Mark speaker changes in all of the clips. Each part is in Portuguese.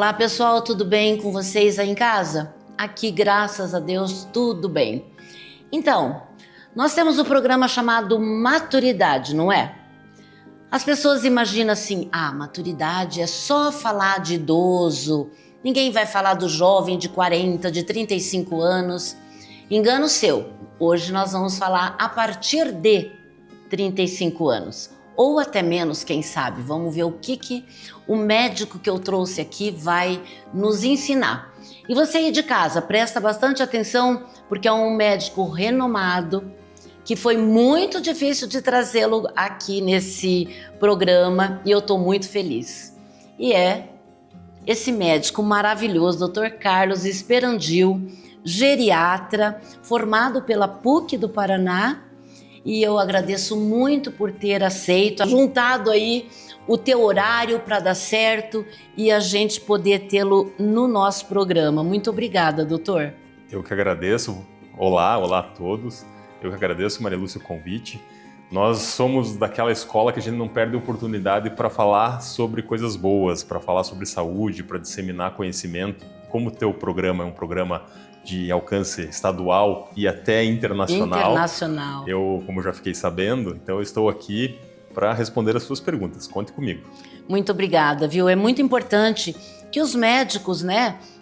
Speaker 1: Olá pessoal, tudo bem com vocês aí em casa? Aqui, graças a Deus, tudo bem. Então, nós temos um programa chamado Maturidade, não é? As pessoas imaginam assim, maturidade é só falar de idoso, ninguém vai falar do jovem de 40, de 35 anos. Engano seu, hoje nós vamos falar a partir de 35 anos. Ou até menos, quem sabe. Vamos ver o que o médico que eu trouxe aqui vai nos ensinar. E você aí de casa, presta bastante atenção, porque é um médico renomado, que foi muito difícil de trazê-lo aqui nesse programa, e eu estou muito feliz. E é esse médico maravilhoso, Dr. Carlos Esperandil, geriatra, formado pela PUC do Paraná. E eu agradeço muito por ter aceito, juntado aí o teu horário para dar certo e a gente poder tê-lo no nosso programa. Muito obrigada, doutor.
Speaker 2: Eu que agradeço. Olá a todos. Eu que agradeço, Maria Lúcia, o convite. Nós somos daquela escola que a gente não perde a oportunidade para falar sobre coisas boas, para falar sobre saúde, para disseminar conhecimento. Como o teu programa é um programa de alcance estadual e até internacional. Eu, como já fiquei sabendo, então eu estou aqui para responder as suas perguntas. Conte comigo.
Speaker 1: Muito obrigada, viu? É muito importante que os médicos,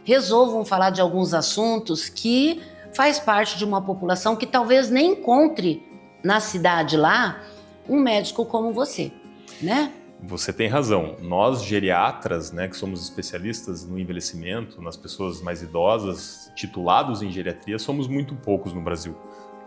Speaker 1: resolvam falar de alguns assuntos que faz parte de uma população que talvez nem encontre na cidade lá um médico como você, né?
Speaker 2: Você tem razão. Nós, geriatras, que somos especialistas no envelhecimento, nas pessoas mais idosas, titulados em geriatria, somos muito poucos no Brasil.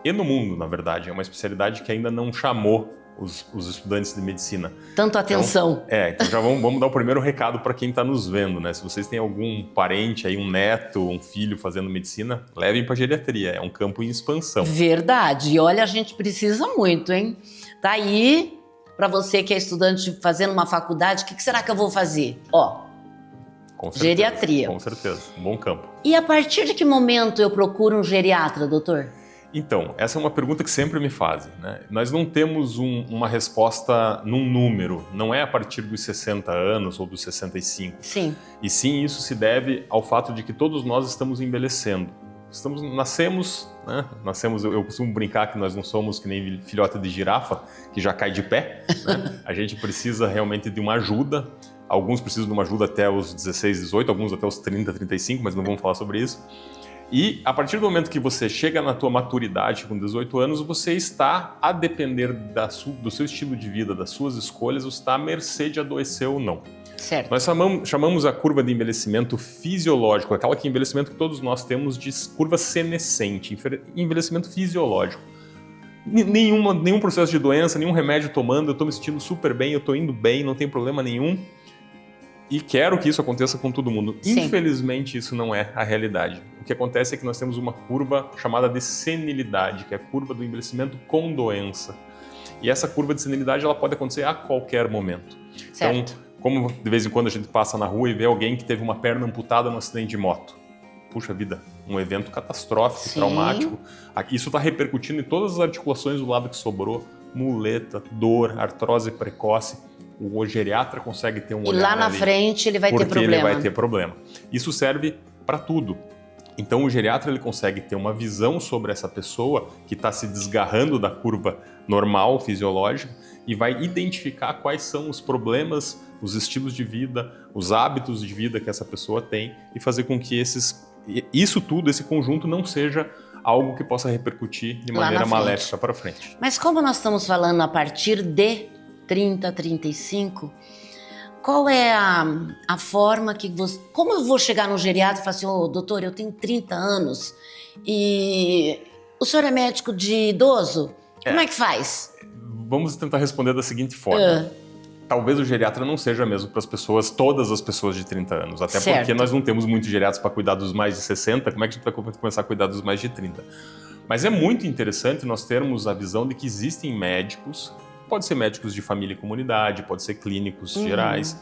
Speaker 2: E no mundo, na verdade. É uma especialidade que ainda não chamou os estudantes de medicina.
Speaker 1: Tanta atenção.
Speaker 2: Então já vamos dar o primeiro recado para quem está nos vendo, né? Se vocês têm algum parente, aí, um neto, um filho fazendo medicina, levem para geriatria. É um campo em expansão.
Speaker 1: Verdade. E olha, a gente precisa muito, hein? Tá aí... Para você que é estudante fazendo uma faculdade, o que será que eu vou fazer?
Speaker 2: Com certeza,
Speaker 1: geriatria.
Speaker 2: Com certeza, um bom campo.
Speaker 1: E a partir de que momento eu procuro um geriatra, doutor?
Speaker 2: Então, essa é uma pergunta que sempre me fazem, né? Nós não temos uma resposta num número, não é a partir dos 60 anos ou dos 65.
Speaker 1: Sim.
Speaker 2: E sim, isso se deve ao fato de que todos nós estamos envelhecendo. Nascemos, eu costumo brincar que nós não somos que nem filhote de girafa, que já cai de pé, né? A gente precisa realmente de uma ajuda. Alguns precisam de uma ajuda até os 16, 18, alguns até os 30, 35, mas não vamos falar sobre isso. E a partir do momento que você chega na tua maturidade com 18 anos, você está, a depender do seu estilo de vida, das suas escolhas, você está à mercê de adoecer ou não.
Speaker 1: Certo.
Speaker 2: Nós chamamos a curva de envelhecimento fisiológico, aquela que envelhecimento que todos nós temos de curva senescente, envelhecimento fisiológico. Nenhum processo de doença, nenhum remédio tomando, eu estou me sentindo super bem, eu estou indo bem, não tem problema nenhum. E quero que isso aconteça com todo mundo.
Speaker 1: Sim.
Speaker 2: Infelizmente, isso não é a realidade. O que acontece é que nós temos uma curva chamada de senilidade, que é a curva do envelhecimento com doença. E essa curva de senilidade ela pode acontecer a qualquer momento.
Speaker 1: Certo.
Speaker 2: Então, como de vez em quando a gente passa na rua e vê alguém que teve uma perna amputada num acidente de moto. Puxa vida, um evento catastrófico,
Speaker 1: Sim.
Speaker 2: Traumático. Isso está repercutindo em todas as articulações do lado que sobrou, muleta, dor, artrose precoce. O geriatra consegue ter um olhar
Speaker 1: ali. E lá na frente ele vai ter problema.
Speaker 2: Ele vai ter problema. Isso serve para tudo. Então o geriatra ele consegue ter uma visão sobre essa pessoa que está se desgarrando da curva normal, fisiológica, e vai identificar quais são os problemas, os estilos de vida, os hábitos de vida que essa pessoa tem e fazer com que isso tudo, esse conjunto, não seja algo que possa repercutir de maneira maléfica para frente.
Speaker 1: Mas como nós estamos falando a partir de 30, 35, qual é a forma que você... Como eu vou chegar no geriatra e falar assim, doutor, eu tenho 30 anos e o senhor é médico de idoso? Como é que faz?
Speaker 2: Vamos tentar responder da seguinte forma. Talvez o geriatra não seja mesmo para todas as pessoas de 30 anos. Até
Speaker 1: certo.
Speaker 2: Porque nós não temos muitos geriatras para cuidar dos mais de 60. Como é que a gente vai começar a cuidar dos mais de 30? Mas é muito interessante nós termos a visão de que existem médicos, pode ser médicos de família e comunidade, pode ser clínicos gerais,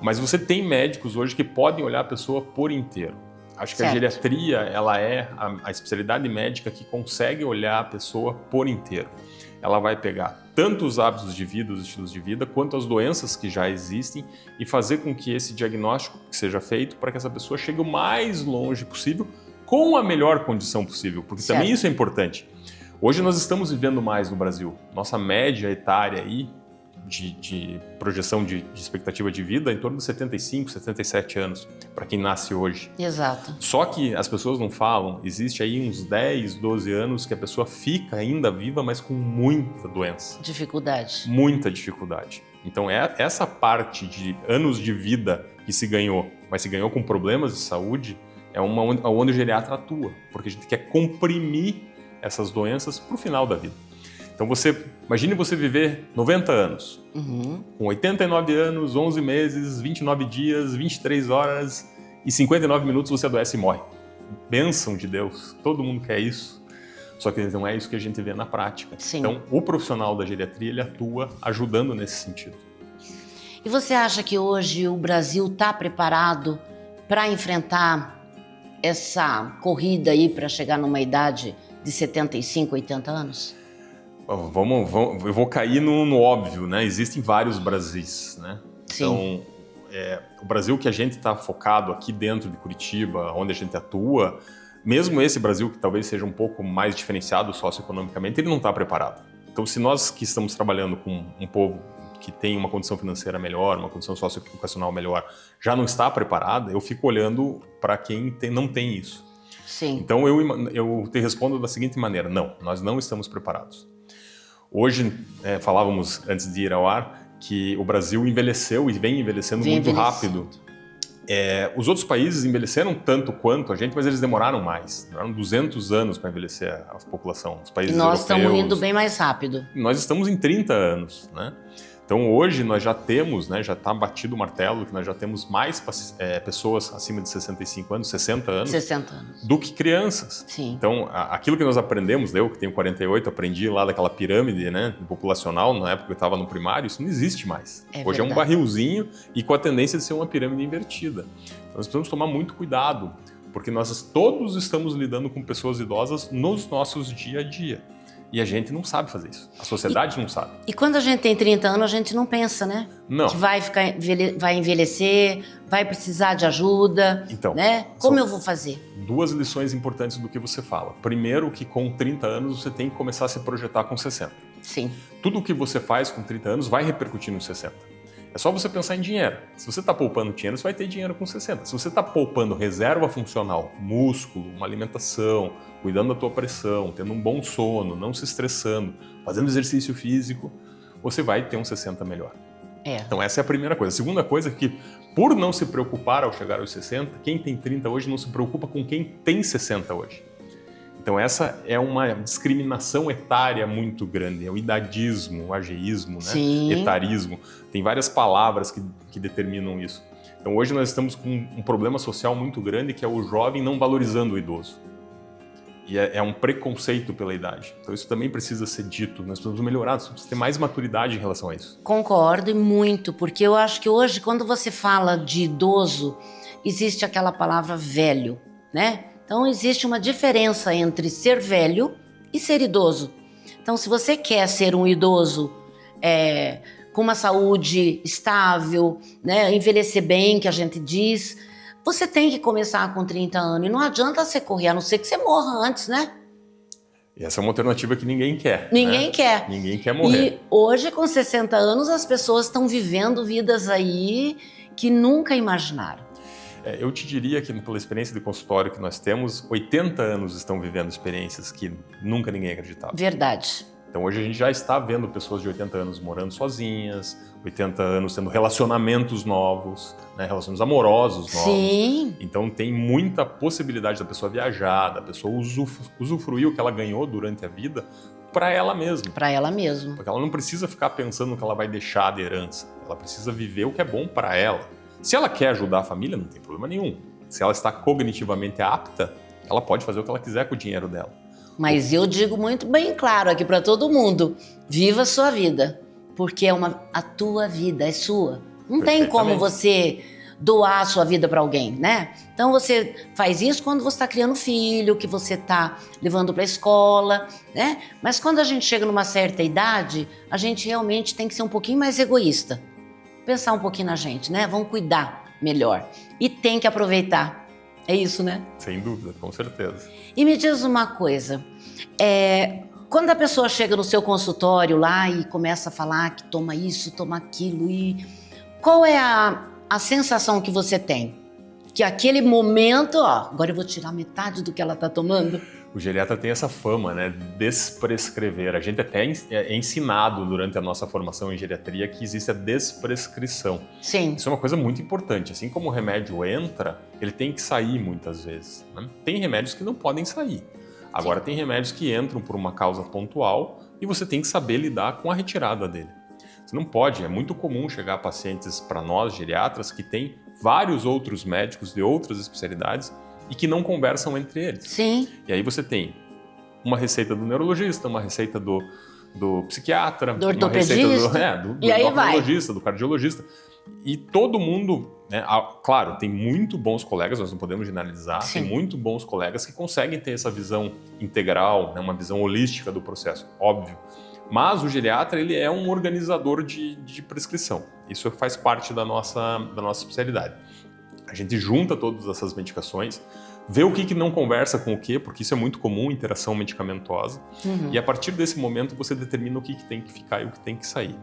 Speaker 2: mas você tem médicos hoje que podem olhar a pessoa por inteiro. Acho que
Speaker 1: certo.
Speaker 2: A geriatria ela é a especialidade médica que consegue olhar a pessoa por inteiro. ela vai pegar tanto os hábitos de vida, os estilos de vida, quanto as doenças que já existem e fazer com que esse diagnóstico seja feito para que essa pessoa chegue o mais longe possível com a melhor condição possível, porque
Speaker 1: Certo.
Speaker 2: também isso é importante. Hoje nós estamos vivendo mais no Brasil. Nossa média etária aí de projeção de expectativa de vida é em torno de 75, 77 anos, para quem nasce hoje.
Speaker 1: Exato.
Speaker 2: Só que as pessoas não falam, existe aí uns 10, 12 anos que a pessoa fica ainda viva, mas com muita doença.
Speaker 1: Dificuldade.
Speaker 2: Muita dificuldade. Então essa parte de anos de vida que se ganhou, mas se ganhou com problemas de saúde, é onde o geriatra atua, porque a gente quer comprimir essas doenças para o final da vida. Então imagine você viver 90 anos, com 89 anos, 11 meses, 29 dias, 23 horas e 59 minutos você adoece e morre. Bênção de Deus, todo mundo quer isso, só que não é isso que a gente vê na prática.
Speaker 1: Sim.
Speaker 2: Então o profissional da geriatria ele atua ajudando nesse sentido.
Speaker 1: E você acha que hoje o Brasil está preparado para enfrentar essa corrida aí para chegar numa idade de 75, 80 anos?
Speaker 2: Eu vou cair no óbvio, né? Existem vários Brasis, né?
Speaker 1: Sim.
Speaker 2: Então, o Brasil que a gente está focado aqui dentro de Curitiba, onde a gente atua, mesmo esse Brasil que talvez seja um pouco mais diferenciado socioeconomicamente, ele não está preparado. Então, se nós que estamos trabalhando com um povo que tem uma condição financeira melhor, uma condição socioeducacional melhor, já não está preparada, eu fico olhando para quem não tem isso.
Speaker 1: Sim.
Speaker 2: Então, eu te respondo da seguinte maneira: não, nós não estamos preparados. Hoje, falávamos antes de ir ao ar, que o Brasil envelheceu e vem envelhecendo muito rápido. Os outros países envelheceram tanto quanto a gente, mas eles demoraram mais. Demoraram 200 anos para envelhecer a população. Os países
Speaker 1: E nós
Speaker 2: europeus,
Speaker 1: estamos indo bem mais rápido.
Speaker 2: Nós estamos em 30 anos, né? Então hoje nós já temos, né, já está batido o martelo, que nós já temos mais pessoas acima de 65 anos, 60 anos,
Speaker 1: 60 anos.
Speaker 2: do que crianças.
Speaker 1: Sim.
Speaker 2: Então aquilo que nós aprendemos, eu que tenho 48, aprendi lá daquela pirâmide, né, populacional, na época que eu estava no primário, isso não existe mais. Hoje é um barrilzinho e com a tendência de ser uma pirâmide invertida. Então, nós precisamos tomar muito cuidado, porque nós todos estamos lidando com pessoas idosas nos nossos dia a dia. E a gente não sabe fazer isso. A sociedade não sabe.
Speaker 1: E quando a gente tem 30 anos, a gente não pensa, né?
Speaker 2: Não.
Speaker 1: Que vai envelhecer, vai precisar de ajuda,
Speaker 2: Então,
Speaker 1: né? Como eu vou fazer?
Speaker 2: Duas lições importantes do que você fala. Primeiro, que com 30 anos você tem que começar a se projetar com 60.
Speaker 1: Sim.
Speaker 2: Tudo o que você faz com 30 anos vai repercutir nos 60. É só você pensar em dinheiro. Se você está poupando dinheiro, você vai ter dinheiro com 60. Se você está poupando reserva funcional, músculo, uma alimentação, cuidando da tua pressão, tendo um bom sono, não se estressando, fazendo exercício físico, você vai ter um 60 melhor. Então essa é a primeira coisa. A segunda coisa é que, por não se preocupar ao chegar aos 60, quem tem 30 hoje não se preocupa com quem tem 60 hoje. Então essa é uma discriminação etária muito grande, é o idadismo, o ageísmo, né? Etarismo. Tem várias palavras que determinam isso. Então hoje nós estamos com um problema social muito grande, que é o jovem não valorizando o idoso. E é um preconceito pela idade. Então isso também precisa ser dito, nós precisamos melhorar, nós precisamos ter mais maturidade em relação a isso.
Speaker 1: Concordo e muito, porque eu acho que hoje, quando você fala de idoso, existe aquela palavra velho, né? Então, existe uma diferença entre ser velho e ser idoso. Então, se você quer ser um idoso com uma saúde estável, né, envelhecer bem, que a gente diz, você tem que começar com 30 anos. E não adianta você correr, a não ser que você morra antes, né?
Speaker 2: E essa é uma alternativa que ninguém quer.
Speaker 1: Ninguém
Speaker 2: né?
Speaker 1: quer.
Speaker 2: Ninguém quer morrer.
Speaker 1: E hoje, com 60 anos, as pessoas estão vivendo vidas aí que nunca imaginaram.
Speaker 2: Eu te diria que, pela experiência de consultório que nós temos, 80 anos estão vivendo experiências que nunca ninguém acreditava.
Speaker 1: Verdade.
Speaker 2: Então hoje a gente já está vendo pessoas de 80 anos morando sozinhas, 80 anos tendo relacionamentos novos, né, relacionamentos amorosos novos.
Speaker 1: Sim.
Speaker 2: Então tem muita possibilidade da pessoa viajar, da pessoa usufruir o que ela ganhou durante a vida para ela mesma.
Speaker 1: Para ela mesma.
Speaker 2: Porque ela não precisa ficar pensando no que ela vai deixar de herança. Ela precisa viver o que é bom para ela. Se ela quer ajudar a família, não tem problema nenhum. Se ela está cognitivamente apta, ela pode fazer o que ela quiser com o dinheiro dela.
Speaker 1: Mas eu digo muito bem claro aqui para todo mundo, viva a sua vida, porque a tua vida é sua. Não tem como você doar a sua vida para alguém, né? Então você faz isso quando você está criando filho, que você está levando para a escola, né? Mas quando a gente chega numa certa idade, a gente realmente tem que ser um pouquinho mais egoísta. Pensar um pouquinho na gente, né? Vamos cuidar melhor. E tem que aproveitar. É isso, né?
Speaker 2: Sem dúvida, com certeza.
Speaker 1: E me diz uma coisa, quando a pessoa chega no seu consultório lá e começa a falar que toma isso, toma aquilo, e qual é a sensação que você tem? Que aquele momento, ó, agora eu vou tirar metade do que ela está tomando?
Speaker 2: O geriatra tem essa fama, né, de desprescrever. A gente até é ensinado durante a nossa formação em geriatria que existe a desprescrição.
Speaker 1: Sim.
Speaker 2: Isso é uma coisa muito importante. Assim como o remédio entra, ele tem que sair muitas vezes, né? Tem remédios que não podem sair. Agora, tem remédios que entram por uma causa pontual e você tem que saber lidar com a retirada dele. Você não pode, é muito comum chegar pacientes para nós, geriatras, que têm vários outros médicos de outras especialidades e que não conversam entre eles.
Speaker 1: Sim.
Speaker 2: E aí você tem uma receita do neurologista, uma receita do psiquiatra,
Speaker 1: do
Speaker 2: uma receita
Speaker 1: ortopedista,
Speaker 2: do
Speaker 1: e aí
Speaker 2: endocrinologista, do cardiologista. E todo mundo, né, claro, tem muito bons colegas, nós não podemos generalizar,
Speaker 1: Sim.
Speaker 2: tem muito bons colegas que conseguem ter essa visão integral, né, uma visão holística do processo, óbvio. Mas o geriatra, ele é um organizador de prescrição. Isso faz parte da nossa especialidade. A gente junta todas essas medicações, vê o que não conversa com o que, porque isso é muito comum, interação medicamentosa.
Speaker 1: Uhum.
Speaker 2: E a partir desse momento você determina o que tem que ficar e o que tem que sair.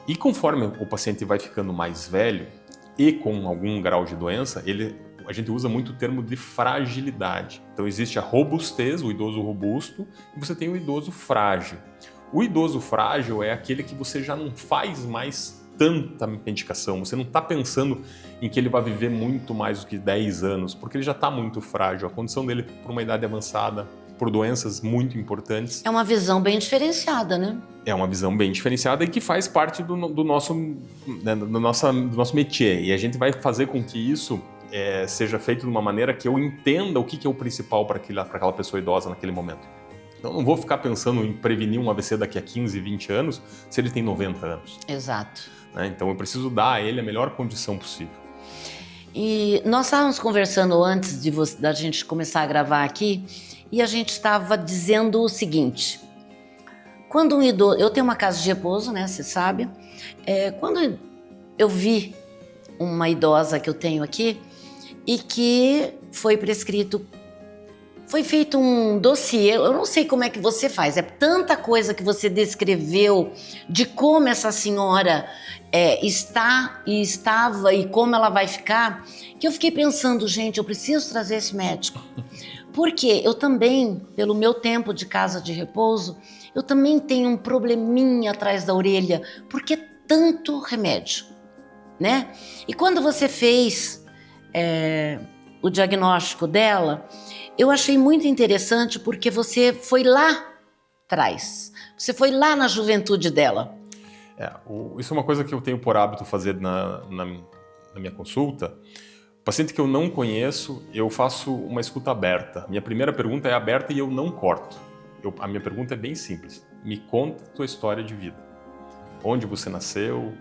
Speaker 2: E conforme o paciente vai ficando mais velho e com algum grau de doença, a gente usa muito o termo de fragilidade. Então existe a robustez, o idoso robusto, e você tem o idoso frágil. O idoso frágil é aquele que você já não faz mais tanta medicação, você não está pensando em que ele vai viver muito mais do que 10 anos, porque ele já está muito frágil, a condição dele por uma idade avançada, por doenças muito importantes.
Speaker 1: É uma visão bem diferenciada, né?
Speaker 2: É uma visão bem diferenciada e que faz parte do nosso métier. E a gente vai fazer com que isso seja feito de uma maneira que eu entenda o que é o principal para aquela pessoa idosa naquele momento. Então, eu não vou ficar pensando em prevenir um AVC daqui a 15, 20 anos se ele tem 90 anos.
Speaker 1: Exato.
Speaker 2: Né? Então, eu preciso dar a ele a melhor condição possível.
Speaker 1: E nós estávamos conversando antes da gente começar a gravar aqui e a gente estava dizendo o seguinte: quando um idoso... Eu tenho uma casa de repouso, né? Você sabe. Quando eu vi uma idosa que eu tenho aqui e que foi prescrito... Foi feito um dossiê, eu não sei como é que você faz, é tanta coisa que você descreveu de como essa senhora estava e como ela vai ficar, que eu fiquei pensando, gente, eu preciso trazer esse médico. Porque eu também, pelo meu tempo de casa de repouso, eu também tenho um probleminha atrás da orelha, porque tanto remédio, né? E quando você fez o diagnóstico dela, eu achei muito interessante porque você foi lá atrás, você foi lá na juventude dela.
Speaker 2: Isso é uma coisa que eu tenho por hábito fazer na minha consulta. O paciente que eu não conheço, eu faço uma escuta aberta. Minha primeira pergunta é aberta e eu não corto. A minha pergunta é bem simples. Me conta a tua história de vida. Onde você nasceu?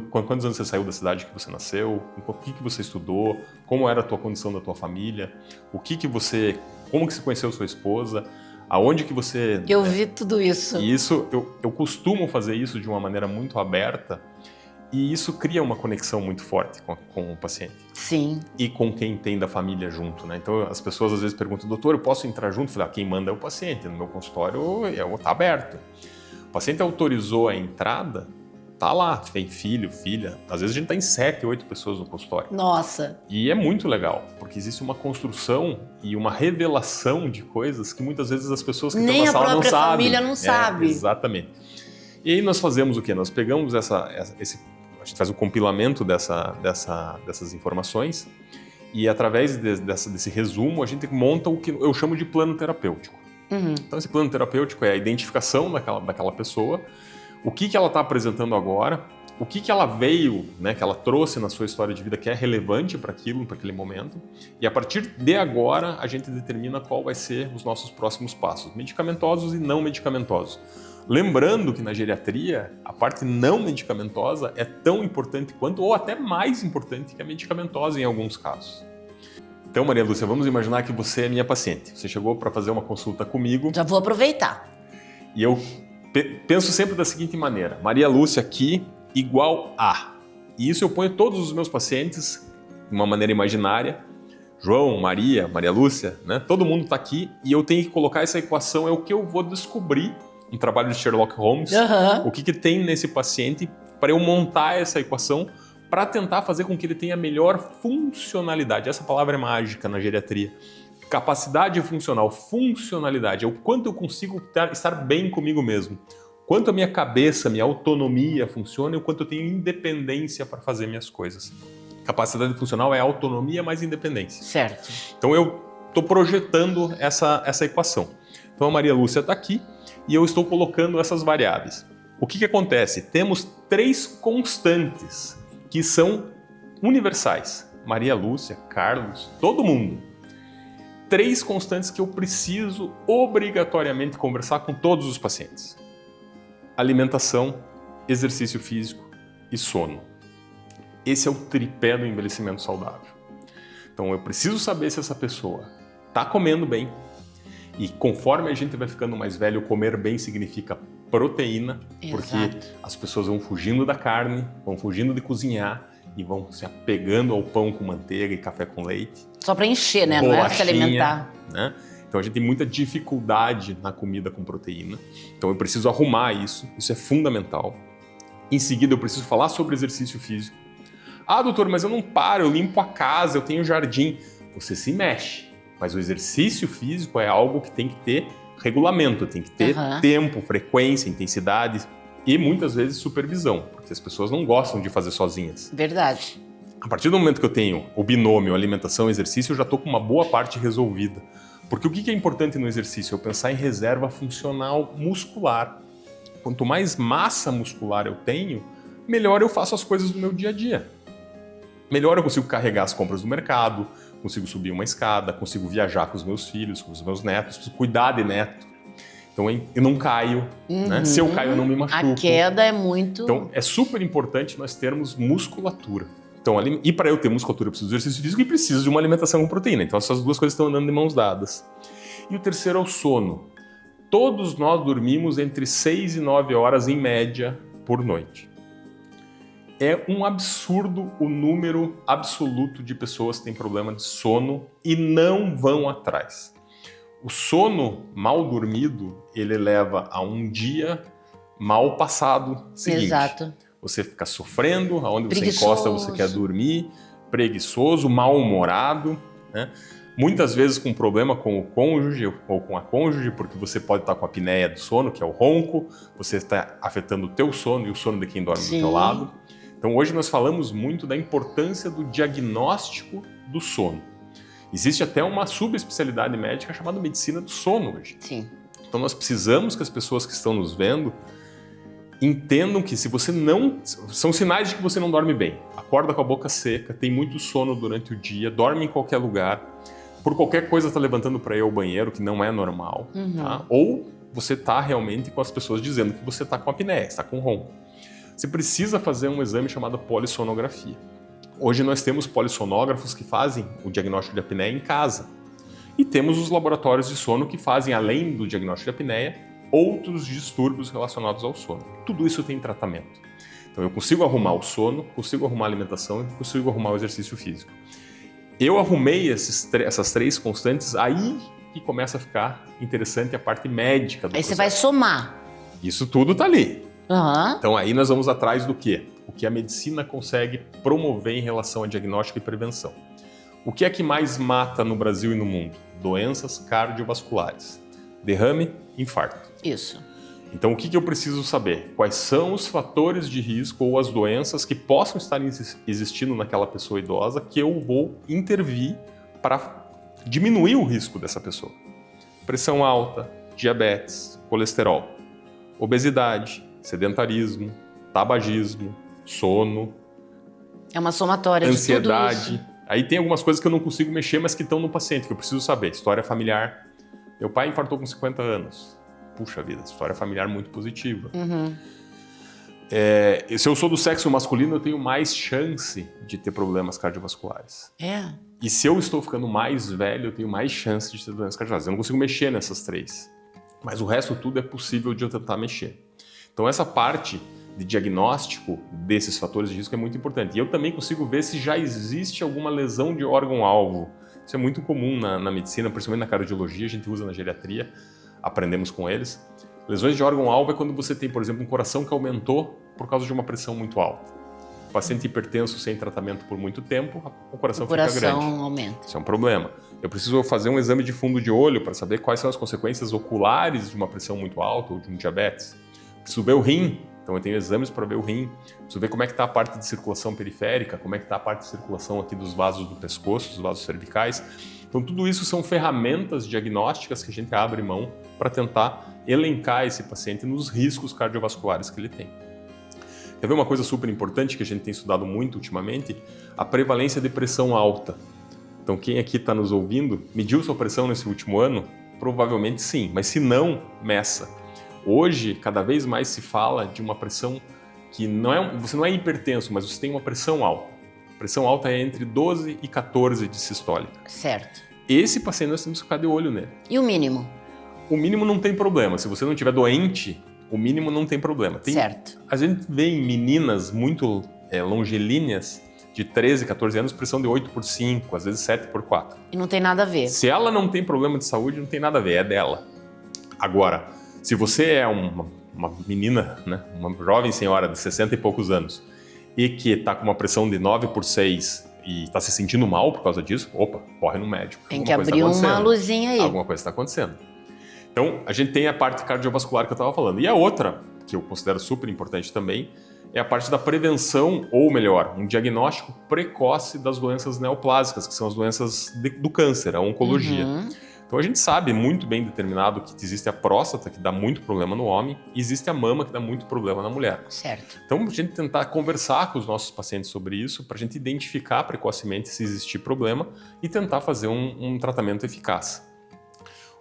Speaker 2: Quantos anos você saiu da cidade que você nasceu? O que você estudou? Como era a tua condição da tua família? Como que você conheceu sua esposa? Aonde que você...
Speaker 1: Eu vi tudo isso.
Speaker 2: E isso, eu costumo fazer isso de uma maneira muito aberta e isso cria uma conexão muito forte com o paciente.
Speaker 1: Sim.
Speaker 2: E com quem tem da família junto, né? Então as pessoas às vezes perguntam, doutor, eu posso entrar junto? Eu falei, quem manda é o paciente, no meu consultório está aberto. O paciente autorizou a entrada, tá lá, tem filho, filha. Às vezes a gente tá em 7, 8 pessoas no consultório.
Speaker 1: Nossa!
Speaker 2: E é muito legal, porque existe uma construção e uma revelação de coisas que muitas vezes as pessoas que estão na sala não sabem. Nem a própria
Speaker 1: família não sabe.
Speaker 2: Exatamente. E aí nós fazemos o quê? Nós pegamos a gente faz um compilamento dessas informações e através desse resumo a gente monta o que eu chamo de plano terapêutico.
Speaker 1: Uhum.
Speaker 2: Então esse plano terapêutico é a identificação daquela pessoa, o que ela está apresentando agora, o que ela veio, né, que ela trouxe na sua história de vida que é relevante para aquilo, para aquele momento. E a partir de agora, a gente determina qual vai ser os nossos próximos passos, medicamentosos e não medicamentosos. Lembrando que na geriatria, a parte não medicamentosa é tão importante quanto, ou até mais importante que a medicamentosa em alguns casos. Então, Maria Lúcia, vamos imaginar que você é minha paciente. Você chegou para fazer uma consulta comigo.
Speaker 1: Já vou aproveitar.
Speaker 2: E eu penso sempre da seguinte maneira: Maria Lúcia aqui igual a. E isso eu ponho todos os meus pacientes de uma maneira imaginária. João, Maria, Maria Lúcia, né? Todo mundo está aqui e eu tenho que colocar essa equação, é o que eu vou descobrir, um trabalho de Sherlock Holmes, o que tem nesse paciente para eu montar essa equação para tentar fazer com que ele tenha melhor funcionalidade. Essa palavra é mágica na geriatria. Capacidade funcional, funcionalidade, é o quanto eu consigo estar bem comigo mesmo. Quanto a minha cabeça, minha autonomia funciona e o quanto eu tenho independência para fazer minhas coisas. Capacidade funcional é autonomia mais independência.
Speaker 1: Certo.
Speaker 2: Então eu estou projetando essa equação. Então a Maria Lúcia está aqui e eu estou colocando essas variáveis. O que acontece? Temos 3 constantes que são universais. Maria Lúcia, Carlos, todo mundo. 3 constantes que eu preciso obrigatoriamente conversar com todos os pacientes: alimentação, exercício físico e sono. Esse é o tripé do envelhecimento saudável. Então eu preciso saber se essa pessoa está comendo bem. E conforme a gente vai ficando mais velho, comer bem significa proteína, porque as pessoas vão fugindo da carne, vão fugindo de cozinhar e vão se apegando ao pão com manteiga e café com leite.
Speaker 1: Só para encher, né? Não é se alimentar.
Speaker 2: Né? Então a gente tem muita dificuldade na comida com proteína. Então eu preciso arrumar isso é fundamental. Em seguida eu preciso falar sobre exercício físico. Ah, doutor, mas eu não paro, eu limpo a casa, eu tenho jardim. Você se mexe, mas o exercício físico é algo que tem que ter regulamento, tem que ter tempo, frequência, intensidade e muitas vezes supervisão, porque as pessoas não gostam de fazer sozinhas.
Speaker 1: Verdade.
Speaker 2: A partir do momento que eu tenho o binômio alimentação e exercício, eu já estou com uma boa parte resolvida. Porque o que é importante no exercício? Eu pensar em reserva funcional muscular. Quanto mais massa muscular eu tenho, melhor eu faço as coisas do meu dia a dia. Melhor eu consigo carregar as compras do mercado, consigo subir uma escada, consigo viajar com os meus filhos, com os meus netos, preciso cuidar de neto. Então eu não caio, né? Se eu caio eu não me machuco.
Speaker 1: A queda é muito...
Speaker 2: Então é super importante nós termos musculatura. Então, e para eu ter musculatura eu preciso de exercício físico e preciso de uma alimentação com proteína. Então essas duas coisas estão andando de mãos dadas. E o terceiro é o sono. Todos nós dormimos entre 6 e 9 horas em média por noite. É um absurdo o número absoluto de pessoas que têm problema de sono e não vão atrás. O sono mal dormido, ele leva a um dia mal passado seguinte.
Speaker 1: Exato.
Speaker 2: Você fica sofrendo, aonde você encosta você quer dormir, preguiçoso, mal-humorado, né? Muitas vezes com problema com o cônjuge ou com a cônjuge, porque você pode estar com a apneia do sono, que é o ronco, você está afetando o teu sono e o sono de quem dorme do teu lado. Então hoje nós falamos muito da importância do diagnóstico do sono. Existe até uma subespecialidade médica chamada medicina do sono hoje.
Speaker 1: Sim.
Speaker 2: Então nós precisamos que as pessoas que estão nos vendo entendam que se você não... São sinais de que você não dorme bem. Acorda com a boca seca, tem muito sono durante o dia, dorme em qualquer lugar, por qualquer coisa está levantando para ir ao banheiro, que não é normal. Tá? Ou você está realmente com as pessoas dizendo que você está com apneia, está com ronco. Você precisa fazer um exame chamado polissonografia. Hoje nós temos polissonógrafos que fazem o diagnóstico de apneia em casa. E temos os laboratórios de sono que fazem, além do diagnóstico de apneia, outros distúrbios relacionados ao sono. Tudo isso tem tratamento. Então eu consigo arrumar o sono, consigo arrumar a alimentação e consigo arrumar o exercício físico. Eu arrumei essas 3 constantes, aí que começa a ficar interessante a parte médica do processo.
Speaker 1: Aí você vai somar.
Speaker 2: Isso tudo está ali.
Speaker 1: Uhum.
Speaker 2: Então aí nós vamos atrás do quê? O que a medicina consegue promover em relação a diagnóstico e prevenção. O que é que mais mata no Brasil e no mundo? Doenças cardiovasculares. Derrame, infarto.
Speaker 1: Isso.
Speaker 2: Então o que eu preciso saber? Quais são os fatores de risco ou as doenças que possam estar existindo naquela pessoa idosa que eu vou intervir para diminuir o risco dessa pessoa? Pressão alta, diabetes, colesterol, obesidade, sedentarismo, tabagismo, sono,
Speaker 1: É uma somatória
Speaker 2: ansiedade.
Speaker 1: de tudo isso.
Speaker 2: Aí tem algumas coisas que eu não consigo mexer, mas que estão no paciente, que eu preciso saber. História familiar. Meu pai infartou com 50 anos. Puxa vida, história familiar muito positiva.
Speaker 1: Uhum.
Speaker 2: Se eu sou do sexo masculino, eu tenho mais chance de ter problemas cardiovasculares.
Speaker 1: É.
Speaker 2: E se eu estou ficando mais velho, eu tenho mais chance de ter doenças cardiovasculares. Eu não consigo mexer nessas três. Mas o resto tudo é possível de eu tentar mexer. Então essa parte de diagnóstico desses fatores de risco é muito importante. E eu também consigo ver se já existe alguma lesão de órgão-alvo. Isso é muito comum na medicina, principalmente na cardiologia, a gente usa na geriatria, aprendemos com eles. Lesões de órgão-alvo é quando você tem, por exemplo, um coração que aumentou por causa de uma pressão muito alta. O paciente hipertenso sem tratamento por muito tempo, o coração fica grande.
Speaker 1: O coração aumenta.
Speaker 2: Isso é um problema. Eu preciso fazer um exame de fundo de olho para saber quais são as consequências oculares de uma pressão muito alta ou de um diabetes. Preciso ver o rim, então eu tenho exames para ver o rim. Preciso ver como é que está a parte de circulação periférica, como é que está a parte de circulação aqui dos vasos do pescoço, dos vasos cervicais. Então tudo isso são ferramentas diagnósticas que a gente abre mão para tentar elencar esse paciente nos riscos cardiovasculares que ele tem. Quer ver uma coisa super importante que a gente tem estudado muito ultimamente? A prevalência de pressão alta. Então quem aqui está nos ouvindo, mediu sua pressão nesse último ano? Provavelmente sim, mas se não, meça. Hoje, cada vez mais se fala de uma pressão que você não é hipertenso, mas você tem uma pressão alta. A pressão alta é entre 12 e 14 de sistólica.
Speaker 1: Certo.
Speaker 2: Esse paciente nós temos que ficar de olho nele.
Speaker 1: E o mínimo?
Speaker 2: O mínimo não tem problema. Se você não estiver doente, o mínimo não tem problema.
Speaker 1: Certo.
Speaker 2: A gente vê em meninas muito longilíneas, de 13, 14 anos, pressão de 8/5, às vezes 7/4.
Speaker 1: E não tem nada a ver.
Speaker 2: Se ela não tem problema de saúde, não tem nada a ver, é dela. Agora, se você é uma menina, né, uma jovem senhora de 60 e poucos anos, e que está com uma pressão de 9/6 e está se sentindo mal por causa disso, opa, corre no médico.
Speaker 1: Tem que abrir uma luzinha aí.
Speaker 2: Alguma coisa está acontecendo. Então, a gente tem a parte cardiovascular que eu estava falando. E a outra, que eu considero super importante também, é a parte da prevenção, ou melhor, um diagnóstico precoce das doenças neoplásicas, que são as doenças do câncer, a oncologia.
Speaker 1: Uhum.
Speaker 2: Então, a gente sabe muito bem determinado que existe a próstata, que dá muito problema no homem, e existe a mama, que dá muito problema na mulher.
Speaker 1: Certo.
Speaker 2: Então, a gente tentar conversar com os nossos pacientes sobre isso, para a gente identificar precocemente se existir problema e tentar fazer um tratamento eficaz.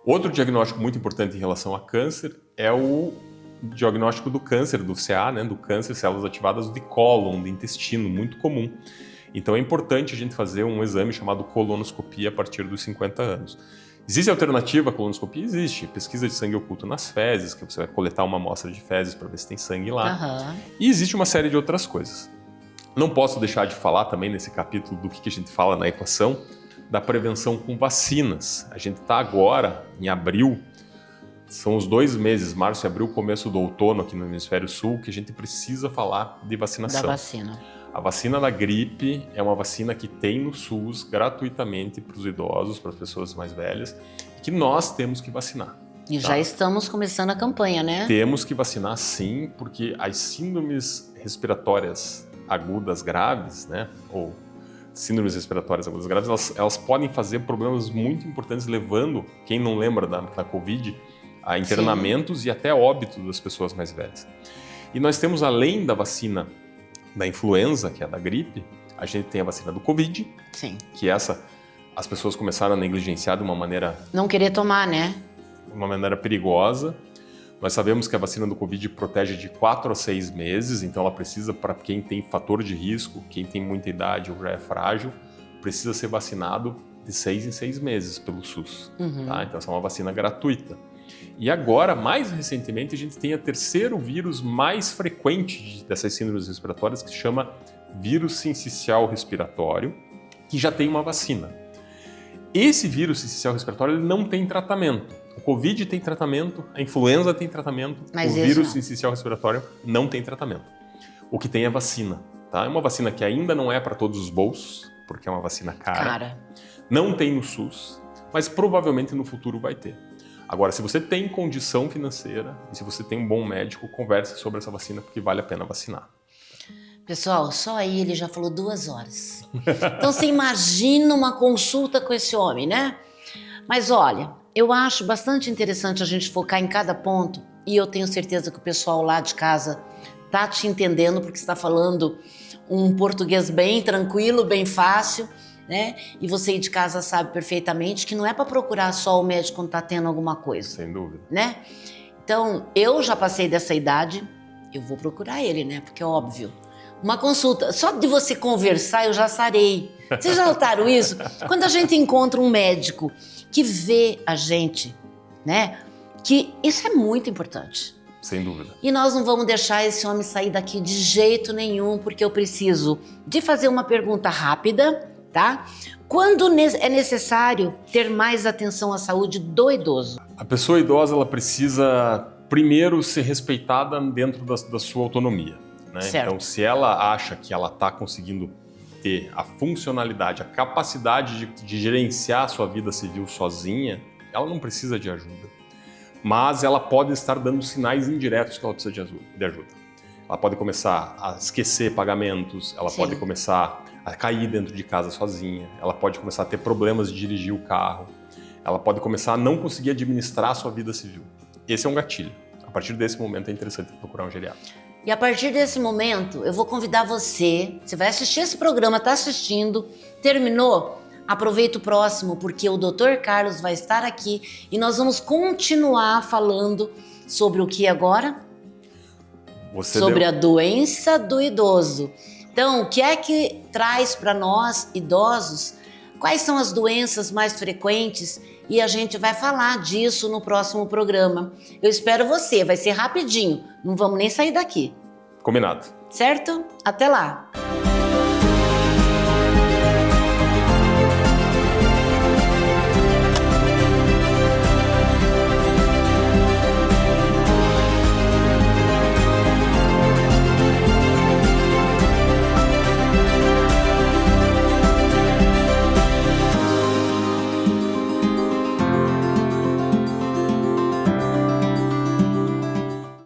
Speaker 2: Outro diagnóstico muito importante em relação a câncer é o diagnóstico do câncer, do CA, né, do câncer, células ativadas de cólon, do intestino, muito comum. Então é importante a gente fazer um exame chamado colonoscopia a partir dos 50 anos. Existe alternativa à colonoscopia? Existe. Pesquisa de sangue oculto nas fezes, que você vai coletar uma amostra de fezes para ver se tem sangue lá.
Speaker 1: Uhum.
Speaker 2: E existe uma série de outras coisas. Não posso deixar de falar também nesse capítulo do que a gente fala na equação, da prevenção com vacinas. A gente está agora, em abril, são os 2 meses, março e abril, começo do outono aqui no Hemisfério Sul, que a gente precisa falar de vacinação.
Speaker 1: Da vacina.
Speaker 2: A vacina da gripe é uma vacina que tem no SUS gratuitamente para os idosos, para as pessoas mais velhas, que nós temos que vacinar.
Speaker 1: E já estamos começando a campanha, né?
Speaker 2: Temos que vacinar sim, porque as síndromes respiratórias agudas graves, né, ou síndromes respiratórias agudas graves, elas podem fazer problemas muito importantes, levando, quem não lembra da Covid, a internamentos e até óbito das pessoas mais velhas. E nós temos, além da vacina da influenza, que é a da gripe, a gente tem a vacina do Covid,
Speaker 1: Sim.
Speaker 2: que as pessoas começaram a negligenciar de uma maneira...
Speaker 1: Não querer tomar, né?
Speaker 2: Uma maneira perigosa. Nós sabemos que a vacina do Covid protege de 4 a 6 meses, então ela precisa, para quem tem fator de risco, quem tem muita idade ou já é frágil, precisa ser vacinado de 6 em 6 meses pelo SUS.
Speaker 1: Uhum.
Speaker 2: Tá? Então essa é uma vacina gratuita. E agora, mais recentemente, a gente tem o terceiro vírus mais frequente dessas síndromes respiratórias, que se chama vírus sincicial respiratório, que já tem uma vacina. Esse vírus sincicial respiratório ele não tem tratamento. O Covid tem tratamento, a influenza tem tratamento,
Speaker 1: mas
Speaker 2: o vírus sincicial respiratório não tem tratamento. O que tem é vacina. Tá? É uma vacina que ainda não é para todos os bolsos, porque é uma vacina cara. Não tem no SUS, mas provavelmente no futuro vai ter. Agora, se você tem condição financeira e se você tem um bom médico, converse sobre essa vacina, porque vale a pena vacinar.
Speaker 1: Pessoal, só aí ele já falou 2 horas. Então você imagina uma consulta com esse homem, né? Mas olha, eu acho bastante interessante a gente focar em cada ponto e eu tenho certeza que o pessoal lá de casa tá te entendendo porque está falando um português bem tranquilo, bem fácil, né? E você de casa sabe perfeitamente que não é para procurar só o médico quando tá tendo alguma coisa.
Speaker 2: Sem dúvida.
Speaker 1: Né? Então, eu já passei dessa idade, eu vou procurar ele, né? Porque é óbvio. Uma consulta, só de você conversar eu já sarei. Vocês já notaram isso? Quando a gente encontra um médico que vê a gente, né? Que isso é muito importante.
Speaker 2: Sem dúvida.
Speaker 1: E nós não vamos deixar esse homem sair daqui de jeito nenhum, porque eu preciso de fazer uma pergunta rápida, tá? Quando é necessário ter mais atenção à saúde do idoso?
Speaker 2: A pessoa idosa, ela precisa primeiro ser respeitada dentro da sua autonomia, né? Então, se ela acha que ela está conseguindo ter a funcionalidade, a capacidade de gerenciar a sua vida civil sozinha, ela não precisa de ajuda. Mas ela pode estar dando sinais indiretos que ela precisa de ajuda. Ela pode começar a esquecer pagamentos, ela pode começar a cair dentro de casa sozinha, ela pode começar a ter problemas de dirigir o carro, ela pode começar a não conseguir administrar a sua vida civil. Esse é um gatilho. A partir desse momento é interessante procurar um geriatra.
Speaker 1: E a partir desse momento, eu vou convidar você vai assistir esse programa, está assistindo, terminou? Aproveita o próximo, porque o Dr. Carlos vai estar aqui e nós vamos continuar falando sobre o que agora? Sobre a doença do idoso. Então, o que é que traz para nós, idosos, quais são as doenças mais frequentes? E a gente vai falar disso no próximo programa. Eu espero você, vai ser rapidinho, não vamos nem sair daqui.
Speaker 2: Combinado.
Speaker 1: Certo? Até lá!